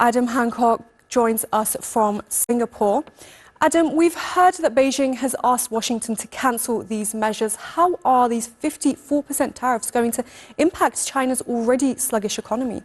Adam Hancock joins us from Singapore. Adam, we've heard that Beijing has asked Washington to cancel these measures. How are these 54% tariffs going to impact China's already sluggish economy?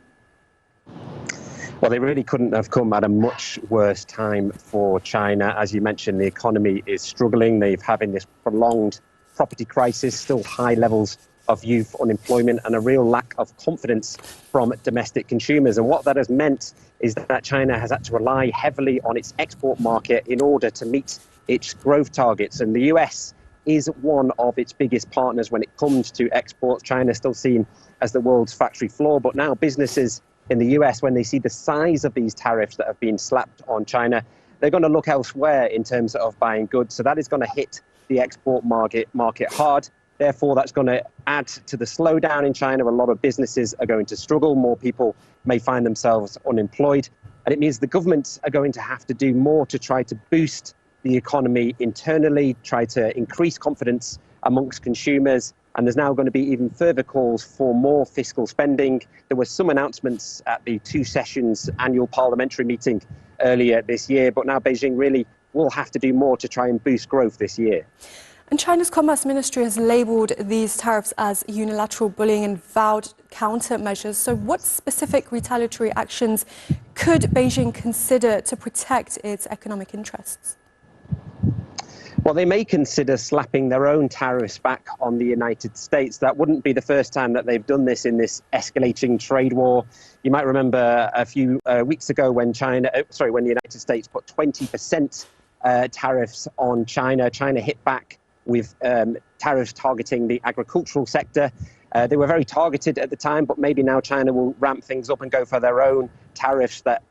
Well, they really couldn't have come at a much worse time for China. As you mentioned, the economy is struggling. They're having this prolonged property crisis, still high levels of youth unemployment and a real lack of confidence from domestic consumers. And what that has meant is that China has had to rely heavily on its export market in order to meet its growth targets. And the US is one of its biggest partners when it comes to exports. China is still seen as the world's factory floor, but now businesses in the US, when they see the size of these tariffs that have been slapped on China, they're going to look elsewhere in terms of buying goods. So that is going to hit the export market hard. Therefore, that's going to add to the slowdown in China. A lot of businesses are going to struggle. More people may find themselves unemployed. And it means the governments are going to have to do more to try to boost the economy internally, try to increase confidence amongst consumers. And there's now going to be even further calls for more fiscal spending. There were some announcements at the two sessions annual parliamentary meeting earlier this year. But now Beijing really will have to do more to try and boost growth this year. And China's Commerce Ministry has labelled these tariffs as unilateral bullying and vowed countermeasures. So what specific retaliatory actions could Beijing consider to protect its economic interests? Well, they may consider slapping their own tariffs back on the United States. That wouldn't be the first time that they've done this in this escalating trade war. You might remember a few weeks ago when when the United States put 20% tariffs on China. China hit back with tariffs targeting the agricultural sector. They were very targeted at the time, but maybe now China will ramp things up and go for their own tariffs that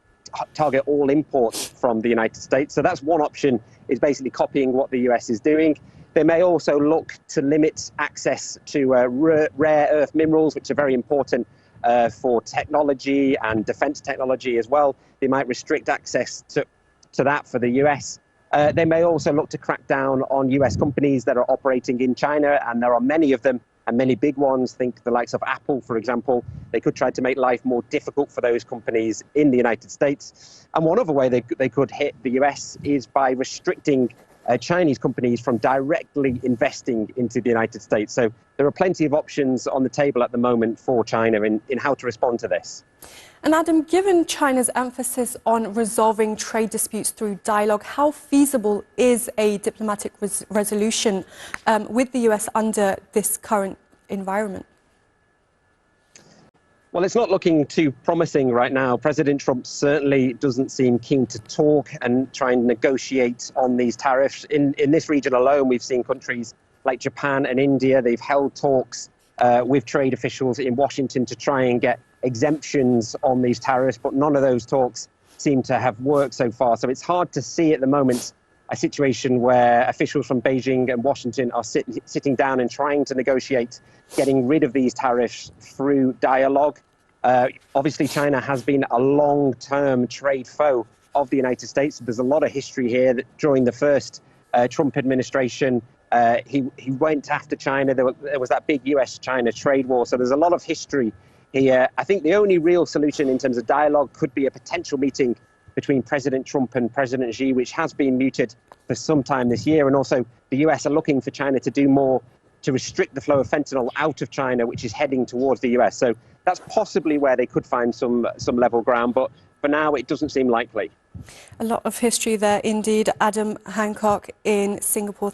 target all imports from the United States. So that's one option, is basically copying what the US is doing. They may also look to limit access to rare earth minerals, which are very important for technology and defense technology as well. They might restrict access to that for the US. They may also look to crack down on US companies that are operating in China, and there are many of them, and many big ones. Think the likes of Apple, for example. They could try to make life more difficult for those companies in the United States. And one other way they could hit the US is by restricting Chinese companies from directly investing into the United States. So there are plenty of options on the table at the moment for China in how to respond to this. And Adam, given China's emphasis on resolving trade disputes through dialogue, how feasible is a diplomatic resolution with the US under this current environment? Well, it's not looking too promising right now. President Trump certainly doesn't seem keen to talk and try and negotiate on these tariffs. In this region alone, we've seen countries like Japan and India. They've held talks with trade officials in Washington to try and get exemptions on these tariffs, but none of those talks seem to have worked so far. So it's hard to see at the moment a situation where officials from Beijing and Washington are sitting down and trying to negotiate getting rid of these tariffs through dialogue. Obviously, China has been a long-term trade foe of the United States. There's a lot of history here that during the first Trump administration, he went after China. There was that big US-China trade war. So there's a lot of history here. I think the only real solution in terms of dialogue could be a potential meeting between President Trump and President Xi, which has been mooted for some time this year. And also the US are looking for China to do more to restrict the flow of fentanyl out of China, which is heading towards the US. So that's possibly where they could find some level ground. But for now, it doesn't seem likely. A lot of history there indeed. Adam Hancock in Singapore.